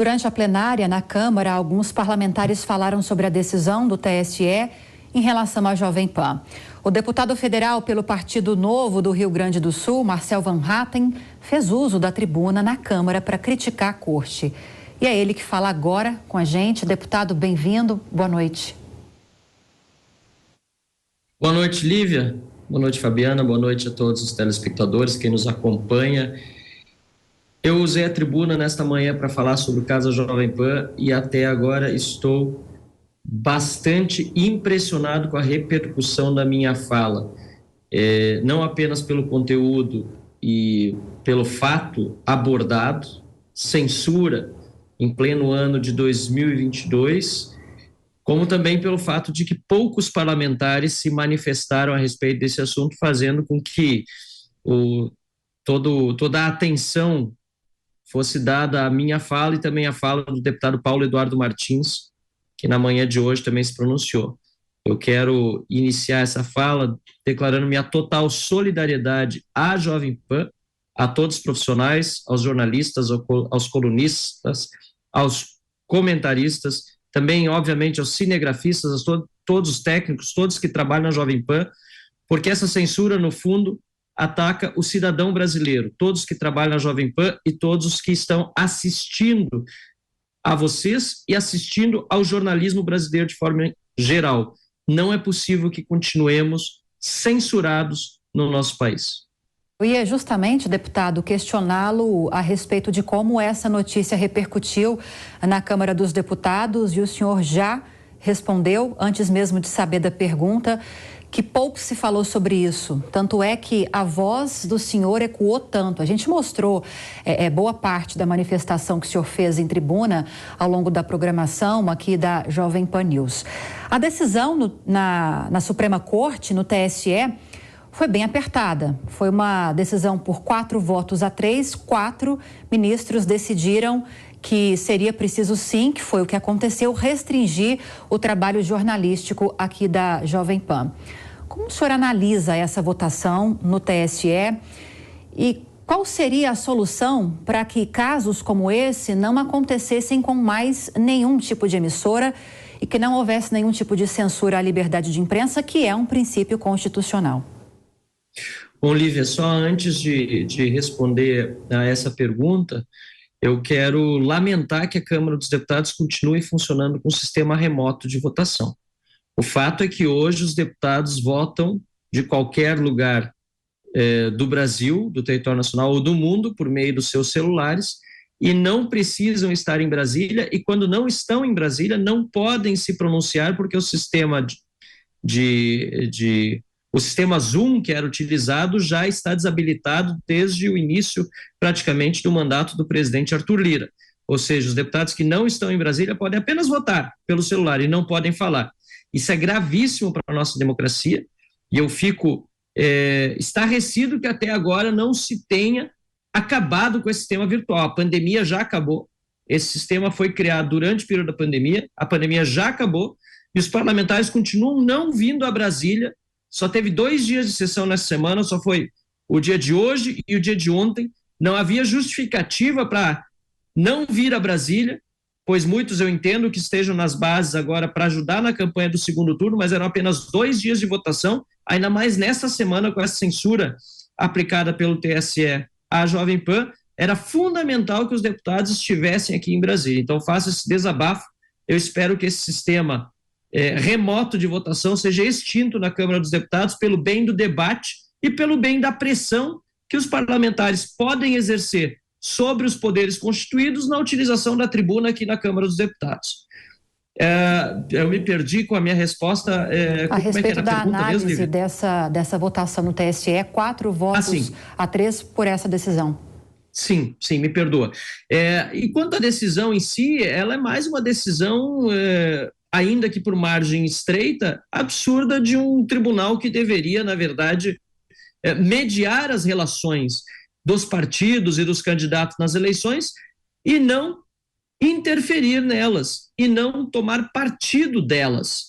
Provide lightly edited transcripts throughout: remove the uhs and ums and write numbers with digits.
Durante a plenária na Câmara, alguns parlamentares falaram sobre a decisão do TSE em relação à Jovem Pan. O deputado federal pelo Partido Novo do Rio Grande do Sul, Marcel Van Hatten, fez uso da tribuna na Câmara para criticar a corte. E é ele que fala agora com a gente. Deputado, bem-vindo. Boa noite. Boa noite, Lívia. Boa noite, Fabiana. Boa noite a todos os telespectadores, quem nos acompanha. Eu usei a tribuna nesta manhã para falar sobre o caso Jovem Pan e até agora estou bastante impressionado com a repercussão da minha fala. Não apenas pelo conteúdo e pelo fato abordado, censura em pleno ano de 2022, como também pelo fato de que poucos parlamentares se manifestaram a respeito desse assunto, fazendo com que toda a atenção fosse dada à minha fala e também à fala do deputado Paulo Eduardo Martins, que na manhã de hoje também se pronunciou. Eu quero iniciar essa fala declarando minha total solidariedade à Jovem Pan, a todos os profissionais, aos jornalistas, aos colunistas, aos comentaristas, também, obviamente, aos cinegrafistas, todos os técnicos, todos que trabalham na Jovem Pan, porque essa censura, no fundo, ataca o cidadão brasileiro, todos que trabalham na Jovem Pan e todos os que estão assistindo a vocês e assistindo ao jornalismo brasileiro de forma geral. Não é possível que continuemos censurados no nosso país. Eu ia justamente, deputado, questioná-lo a respeito de como essa notícia repercutiu na Câmara dos Deputados e o senhor já respondeu, antes mesmo de saber da pergunta, que pouco se falou sobre isso. Tanto é que a voz do senhor ecoou tanto. A gente mostrou boa parte da manifestação que o senhor fez em tribuna ao longo da programação aqui da Jovem Pan News. A decisão na Suprema Corte, no TSE, foi bem apertada. Foi uma decisão por 4-3. 4 ministros decidiram que seria preciso sim, que foi o que aconteceu, restringir o trabalho jornalístico aqui da Jovem Pan. Como o senhor analisa essa votação no TSE e qual seria a solução para que casos como esse não acontecessem com mais nenhum tipo de emissora e que não houvesse nenhum tipo de censura à liberdade de imprensa, que é um princípio constitucional? Bom, Lívia, só antes de responder a essa pergunta, eu quero lamentar que a Câmara dos Deputados continue funcionando com um sistema remoto de votação. O fato é que hoje os deputados votam de qualquer lugar do Brasil, do território nacional ou do mundo por meio dos seus celulares e não precisam estar em Brasília e quando não estão em Brasília não podem se pronunciar porque o sistema o sistema Zoom que era utilizado já está desabilitado desde o início praticamente do mandato do presidente Arthur Lira. Ou seja, os deputados que não estão em Brasília podem apenas votar pelo celular e não podem falar. Isso é gravíssimo para a nossa democracia e eu fico estarrecido que até agora não se tenha acabado com esse sistema virtual. A pandemia já acabou, esse sistema foi criado durante o período da pandemia, a pandemia já acabou e os parlamentares continuam não vindo a Brasília. Só teve 2 dias de sessão nessa semana, só foi o dia de hoje e o dia de ontem. Não havia justificativa para não vir a Brasília, pois muitos eu entendo que estejam nas bases agora para ajudar na campanha do segundo turno, mas eram apenas 2 dias de votação, ainda mais nessa semana com essa censura aplicada pelo TSE à Jovem Pan, era fundamental que os deputados estivessem aqui em Brasília. Então faço esse desabafo, eu espero que esse sistema remoto de votação seja extinto na Câmara dos Deputados pelo bem do debate e pelo bem da pressão que os parlamentares podem exercer sobre os poderes constituídos na utilização da tribuna aqui na Câmara dos Deputados. Eu me perdi com a minha resposta. A respeito da análise dessa votação no TSE, 4-3 por essa decisão. Sim, me perdoa. E quanto à decisão em si, ela é mais uma decisão ainda que por margem estreita, absurda de um tribunal que deveria, na verdade, mediar as relações dos partidos e dos candidatos nas eleições e não interferir nelas e não tomar partido delas.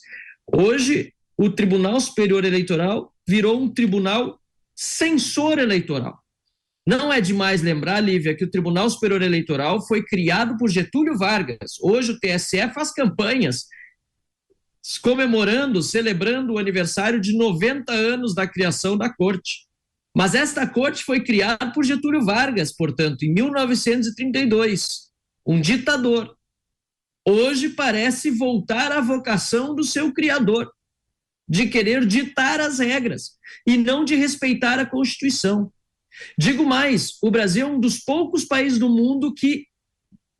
Hoje, o Tribunal Superior Eleitoral virou um tribunal censor eleitoral. Não é demais lembrar, Lívia, que o Tribunal Superior Eleitoral foi criado por Getúlio Vargas. Hoje o TSE faz campanhas comemorando, celebrando o aniversário de 90 anos da criação da Corte. Mas esta Corte foi criada por Getúlio Vargas, portanto, em 1932, um ditador. Hoje parece voltar à vocação do seu criador, de querer ditar as regras e não de respeitar a Constituição. Digo mais, o Brasil é um dos poucos países do mundo que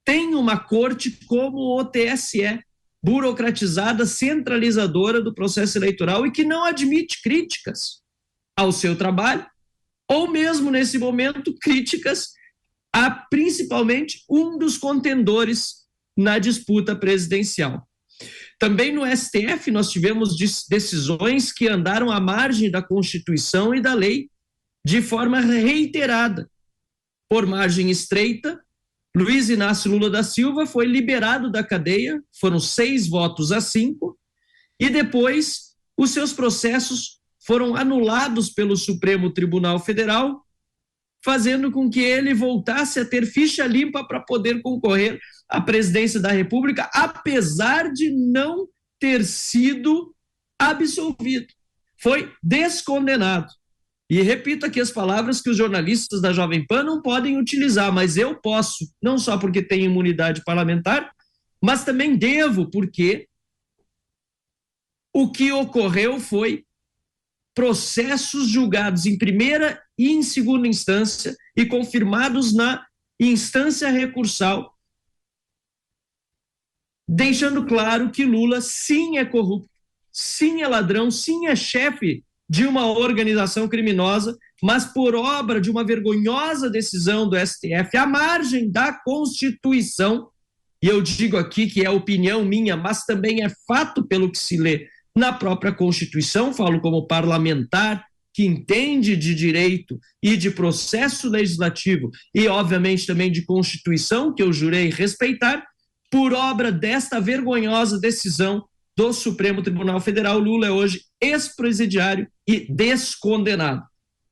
tem uma corte como o TSE, burocratizada, centralizadora do processo eleitoral e que não admite críticas ao seu trabalho, ou mesmo, nesse momento, críticas a principalmente um dos contendores na disputa presidencial. Também no STF nós tivemos decisões que andaram à margem da Constituição e da lei de forma reiterada. Por margem estreita, Luiz Inácio Lula da Silva foi liberado da cadeia, foram 6-5, e depois os seus processos foram anulados pelo Supremo Tribunal Federal, fazendo com que ele voltasse a ter ficha limpa para poder concorrer à presidência da República, apesar de não ter sido absolvido. Foi descondenado. E repito aqui as palavras que os jornalistas da Jovem Pan não podem utilizar, mas eu posso, não só porque tenho imunidade parlamentar, mas também devo, porque o que ocorreu foi processos julgados em primeira e em segunda instância e confirmados na instância recursal, deixando claro que Lula sim é corrupto, sim é ladrão, sim é chefe de uma organização criminosa, mas por obra de uma vergonhosa decisão do STF, à margem da Constituição, e eu digo aqui que é opinião minha, mas também é fato pelo que se lê na própria Constituição, falo como parlamentar, que entende de direito e de processo legislativo, e obviamente também de Constituição, que eu jurei respeitar, por obra desta vergonhosa decisão do Supremo Tribunal Federal, Lula é hoje ex-presidiário e descondenado.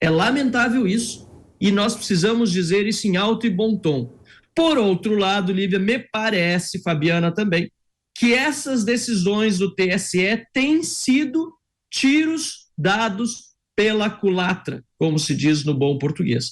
É lamentável isso e nós precisamos dizer isso em alto e bom tom. Por outro lado, Lívia, me parece, Fabiana também, que essas decisões do TSE têm sido tiros dados pela culatra, como se diz no bom português.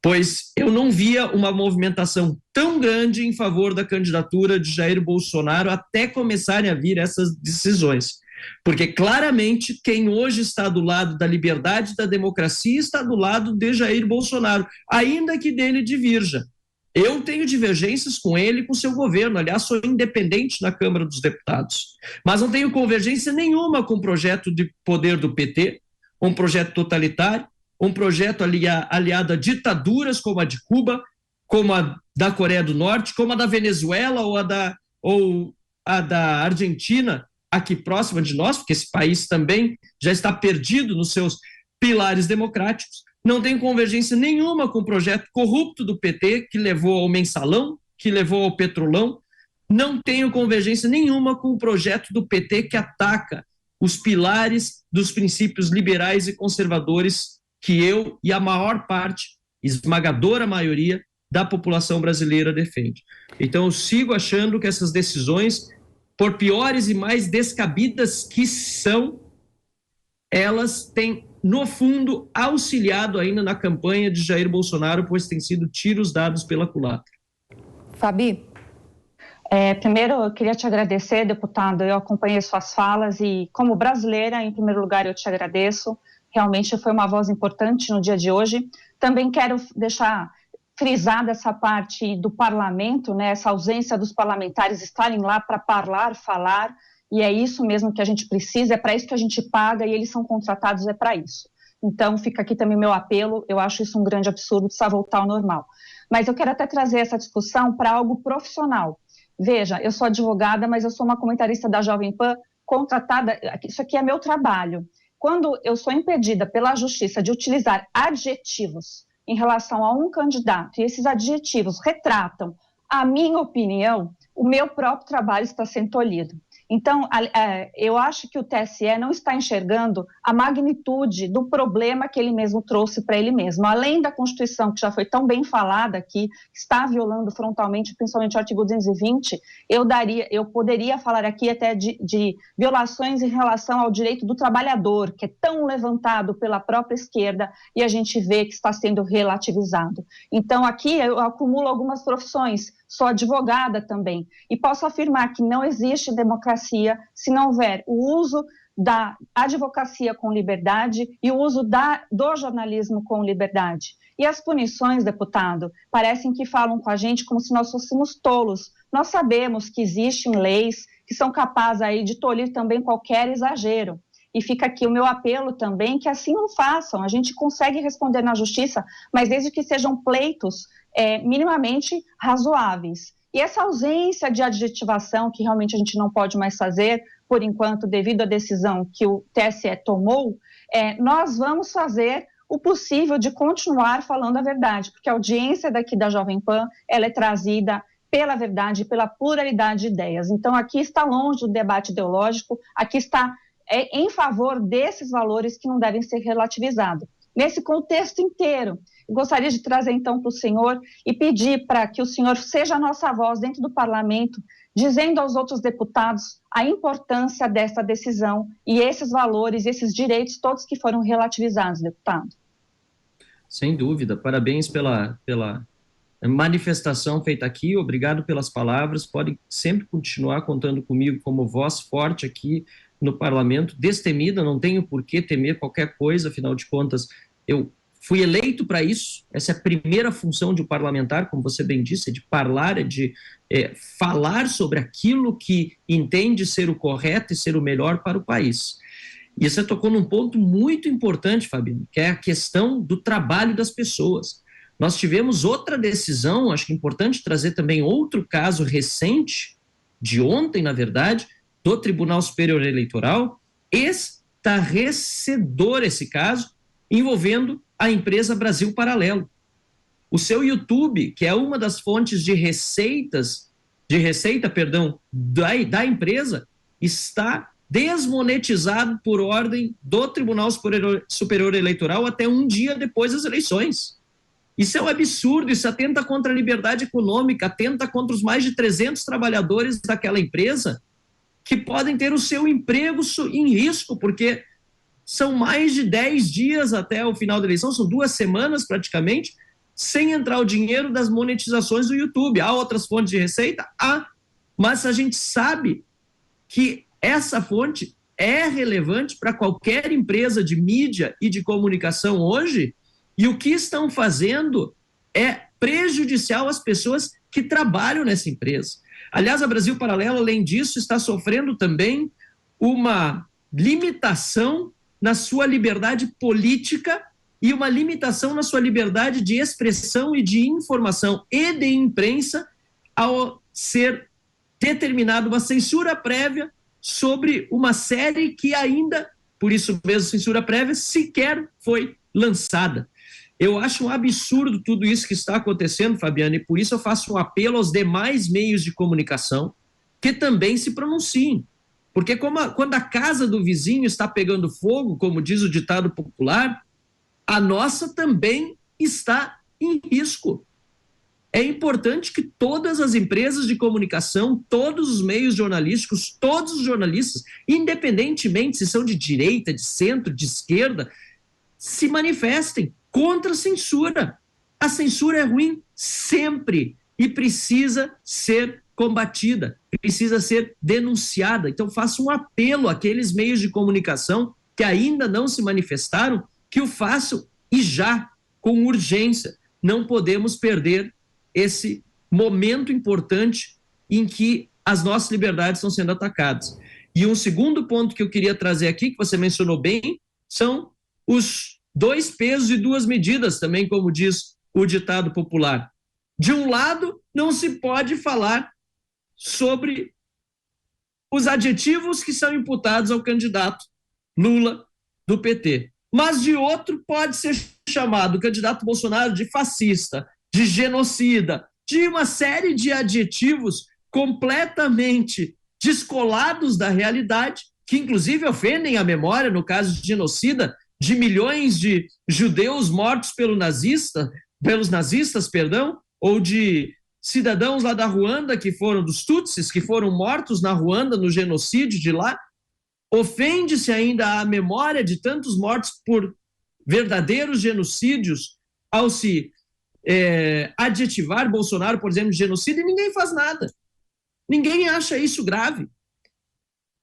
Pois eu não via uma movimentação tão grande em favor da candidatura de Jair Bolsonaro até começarem a vir essas decisões. Porque claramente quem hoje está do lado da liberdade e da democracia está do lado de Jair Bolsonaro, ainda que dele divirja. Eu tenho divergências com ele e com seu governo, aliás, sou independente na Câmara dos Deputados, mas não tenho convergência nenhuma com o projeto de poder do PT, um projeto totalitário, um projeto aliado a ditaduras como a de Cuba, como a da Coreia do Norte, como a da Venezuela ou a da Argentina, aqui próxima de nós, porque esse país também já está perdido nos seus pilares democráticos. Não tem convergência nenhuma com o projeto corrupto do PT, que levou ao mensalão, que levou ao petrolão. Não tenho convergência nenhuma com o projeto do PT que ataca os pilares dos princípios liberais e conservadores que eu e a maior parte, esmagadora maioria, da população brasileira defende. Então, eu sigo achando que essas decisões, por piores e mais descabidas que são, elas têm, no fundo, auxiliado ainda na campanha de Jair Bolsonaro, pois têm sido tiros dados pela culatra. Fabi? Primeiro, eu queria te agradecer, deputado. Eu acompanhei suas falas e, como brasileira, em primeiro lugar, eu te agradeço. Realmente foi uma voz importante no dia de hoje. Também quero deixar frisada essa parte do parlamento, né, essa ausência dos parlamentares estarem lá para falar, e é isso mesmo que a gente precisa, é para isso que a gente paga e eles são contratados, é para isso. Então, fica aqui também meu apelo, eu acho isso um grande absurdo, precisa voltar ao normal. Mas eu quero até trazer essa discussão para algo profissional. Veja, eu sou advogada, mas eu sou uma comentarista da Jovem Pan, contratada, isso aqui é meu trabalho. Quando eu sou impedida pela justiça de utilizar adjetivos em relação a um candidato, e esses adjetivos retratam a minha opinião, o meu próprio trabalho está sendo tolhido. Então, eu acho que o TSE não está enxergando a magnitude do problema que ele mesmo trouxe para ele mesmo. Além da Constituição, que já foi tão bem falada aqui, está violando frontalmente, principalmente o artigo 220, eu poderia falar aqui até de violações em relação ao direito do trabalhador, que é tão levantado pela própria esquerda, e a gente vê que está sendo relativizado. Então, aqui eu acumulo algumas profissões, sou advogada também, e posso afirmar que não existe democracia se não houver o uso da advocacia com liberdade e o uso do jornalismo com liberdade. E as punições, deputado, parecem que falam com a gente como se nós fôssemos tolos. Nós sabemos que existem leis que são capazes aí de tolir também qualquer exagero. E fica aqui o meu apelo também que assim não façam. A gente consegue responder na justiça, mas desde que sejam pleitos minimamente razoáveis. E essa ausência de adjetivação, que realmente a gente não pode mais fazer, por enquanto, devido à decisão que o TSE tomou, nós vamos fazer o possível de continuar falando a verdade, porque a audiência daqui da Jovem Pan, ela é trazida pela verdade, pela pluralidade de ideias. Então, aqui está longe do debate ideológico, aqui está em favor desses valores que não devem ser relativizados. Nesse contexto inteiro, eu gostaria de trazer então para o senhor e pedir para que o senhor seja a nossa voz dentro do parlamento, dizendo aos outros deputados a importância dessa decisão e esses valores, esses direitos todos que foram relativizados, deputado. Sem dúvida, parabéns pela manifestação feita aqui, obrigado pelas palavras, podem sempre continuar contando comigo como voz forte aqui no parlamento, destemida, não tenho por que temer qualquer coisa, afinal de contas, eu fui eleito para isso, essa é a primeira função de um parlamentar, como você bem disse, é de falar, falar sobre aquilo que entende ser o correto e ser o melhor para o país. E você tocou num ponto muito importante, Fabiano, que é a questão do trabalho das pessoas. Nós tivemos outra decisão, acho que é importante trazer também outro caso recente, de ontem, na verdade, do Tribunal Superior Eleitoral, estarrecedor esse caso, envolvendo a empresa Brasil Paralelo. O seu YouTube, que é uma das fontes de receita, da empresa, está desmonetizado por ordem do Tribunal Superior Eleitoral até um dia depois das eleições. Isso é um absurdo, isso atenta contra a liberdade econômica, atenta contra os mais de 300 trabalhadores daquela empresa que podem ter o seu emprego em risco, porque são mais de 10 dias até o final da eleição, são 2 semanas praticamente, sem entrar o dinheiro das monetizações do YouTube. Há outras fontes de receita? Há, mas a gente sabe que essa fonte é relevante para qualquer empresa de mídia e de comunicação hoje, e o que estão fazendo é prejudicial às pessoas que trabalham nessa empresa. Aliás, a Brasil Paralelo, além disso, está sofrendo também uma limitação na sua liberdade política e uma limitação na sua liberdade de expressão e de informação e de imprensa ao ser determinada uma censura prévia sobre uma série que ainda, por isso mesmo, censura prévia, sequer foi lançada. Eu acho um absurdo tudo isso que está acontecendo, Fabiana, e por isso eu faço um apelo aos demais meios de comunicação que também se pronunciem. Porque quando a casa do vizinho está pegando fogo, como diz o ditado popular, a nossa também está em risco. É importante que todas as empresas de comunicação, todos os meios jornalísticos, todos os jornalistas, independentemente se são de direita, de centro, de esquerda, se manifestem contra a censura. A censura é ruim sempre e precisa ser combatida, precisa ser denunciada. Então faço um apelo àqueles meios de comunicação que ainda não se manifestaram, que o façam e já, com urgência. Não podemos perder esse momento importante em que as nossas liberdades estão sendo atacadas. E um segundo ponto que eu queria trazer aqui, que você mencionou bem, são os 2 pesos e 2 medidas, também como diz o ditado popular. De um lado, não se pode falar sobre os adjetivos que são imputados ao candidato Lula do PT. Mas de outro, pode ser chamado o candidato Bolsonaro de fascista, de genocida, de uma série de adjetivos completamente descolados da realidade, que inclusive ofendem a memória, no caso de genocida, de milhões de judeus mortos pelos nazistas, ou de cidadãos lá da Ruanda, que foram dos Tutsis, que foram mortos na Ruanda, no genocídio de lá. Ofende-se ainda a memória de tantos mortos por verdadeiros genocídios ao se adjetivar Bolsonaro, por exemplo, de genocídio, e ninguém faz nada. Ninguém acha isso grave.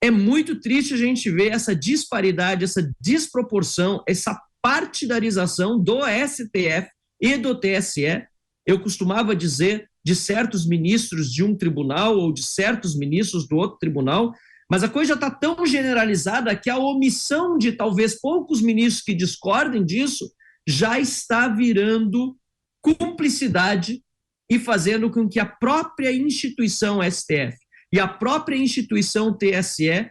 É muito triste a gente ver essa disparidade, essa desproporção, essa partidarização do STF e do TSE. Eu costumava dizer de certos ministros de um tribunal ou de certos ministros do outro tribunal, mas a coisa já está tão generalizada que a omissão de talvez poucos ministros que discordem disso já está virando cumplicidade e fazendo com que a própria instituição STF e a própria instituição TSE,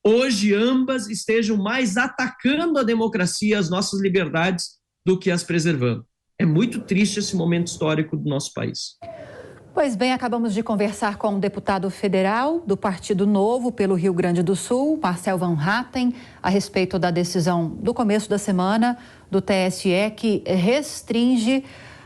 hoje ambas estejam mais atacando a democracia, as nossas liberdades, do que as preservando. É muito triste esse momento histórico do nosso país. Pois bem, acabamos de conversar com o deputado federal do Partido Novo pelo Rio Grande do Sul, Marcel Van Hatten, a respeito da decisão do começo da semana do TSE que restringe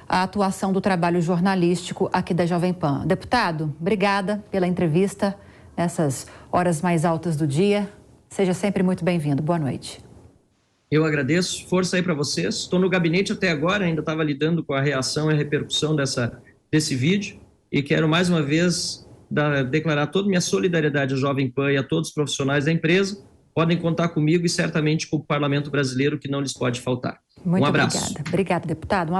a atuação do trabalho jornalístico aqui da Jovem Pan. Deputado, obrigada pela entrevista nessas horas mais altas do dia. Seja sempre muito bem-vindo. Boa noite. Eu agradeço. Força aí para vocês. Estou no gabinete até agora, ainda estava lidando com a reação e a repercussão desse vídeo. E quero mais uma vez declarar toda a minha solidariedade à Jovem Pan e a todos os profissionais da empresa. Podem contar comigo e certamente com o Parlamento Brasileiro, que não lhes pode faltar. Muito um abraço. Obrigada. Obrigada, deputado.